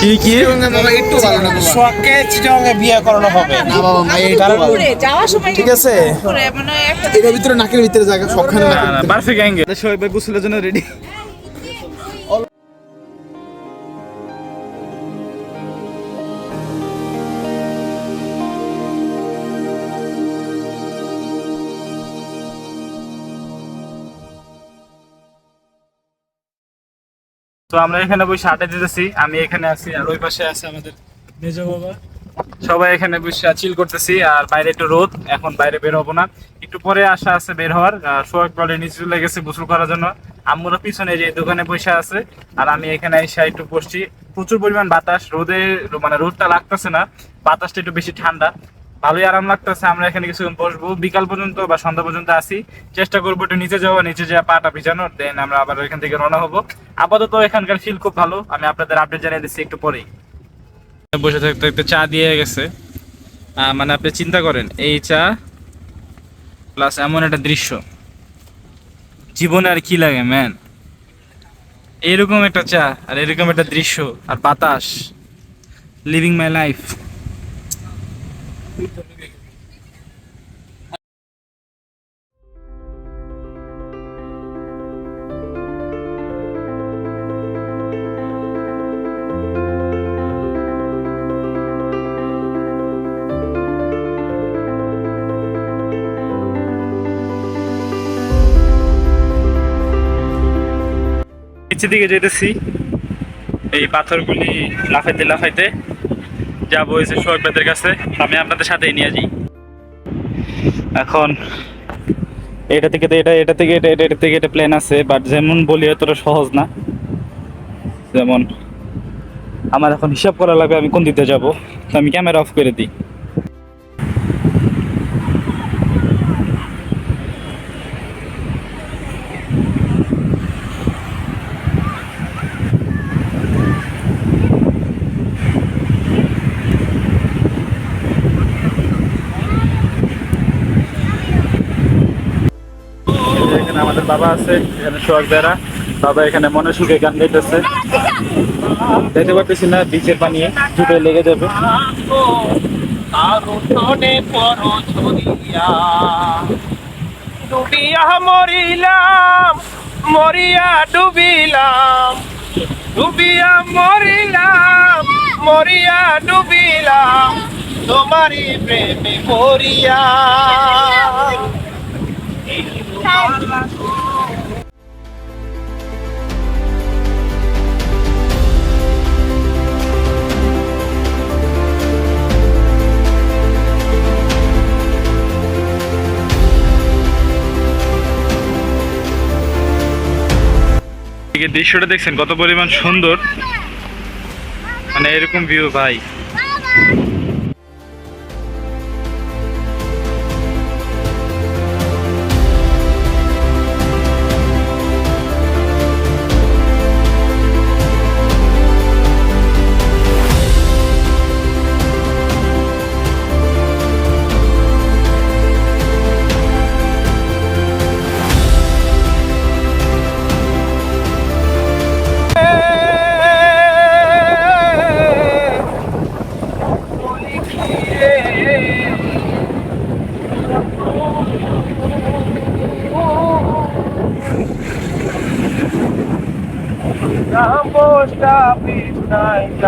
কি কি বাবা একটু ভালো না বাবা। শখকে চিটাগাঙ্গে বিয়ে করানো হবে না বাবা ভাই একটু ভালো। যাওয়ার সময় ঠিক আছে মানে একটা এটার ভিতরে নাকের ভিতরে জায়গা সবখানে না না পারফেক্ট অ্যাঙ্গেল শোয়েব ভাই গোসলের জন্য রেডি তো আমরা এখানে বসে আড্ডা দিতেছি, আমি এখানে আছি আর ওই পাশে আছে আমাদের মেজ বাবা। সবাই এখানে বসে চিল করতেছি আর বাইরে একটু রোদ, এখন বাইরে বের হবো না, একটু পরে আশা আছে বের হওয়ার। সোহাগ বলে নিচে চলে গেছে গোসল করার জন্য, আম্মুরা পিছনে যে দোকানে বসে আছে আর আমি এখানে এসে একটু বসছি। প্রচুর পরিমাণ বাতাস, রোদে মানে রোদটা লাগতেছে না, বাতাসটা একটু বেশি ঠান্ডা, ভালোই আরাম লাগতেছে। আমরা এখানে কিছুক্ষণ বসবো, বিকাল পর্যন্ত বা সন্ধ্যা পর্যন্ত আসি, চেষ্টা করবো একটু নিচে যাওয়া, নিচে যাওয়া পাটা ভিজানোর, দেন আমরা আবার এখান থেকে রওনা হবো। আপাতত এখানকার ফিল খুব ভালো, আমি আপনাদের আপডেট জানিয়ে দিচ্ছি একটু পরেই। বসে থাকতে থাকতে চা দিয়ে গেছে, মানে আপনি চিন্তা করেন এই চা প্লাস এমন একটা দৃশ্য জীবনে আর কি লাগে ম্যান, এরকম একটা চা আর এরকম একটা দৃশ্য আর বাতাস, লিভিং মাই লাইফ। নিচের দিকে যেতেছি, এই পাথরগুলি লাফাইতে লাফাইতে যাবো হয়েছে সোহাগ ভাইদের কাছে, আমি আপনাদের সাথেই নিয়ে যাই। এখন এটা থেকে এটা থেকে এটা থেকে এটা প্ল্যান আছে, বাট যেমন বলি এতটা সহজ না। যেমন আমার এখন হিসাব করা লাগবে আমি কোন দিতে যাব, তো আমি ক্যামেরা অফ করে দিই। এখানে আমাদের বাবা আছে, এখানে সোহাগ বেড়া বাবা এখানে মনে সুখে গান গাইতেছে, দেখতে পারতেছি না বিচের পানি জুটে লেগে যাবে। ডুবিয়া মরিলাম মরিয়া ডুবিলাম, ডুবিয়া মরিলাম মরিয়া ডুবিলাম, তোমারই প্রেমে মরিয়া। দৃশ্যটা দেখছেন কত পরিমাণ সুন্দর, মানে এরকম ভিউ ভাই। Post office night,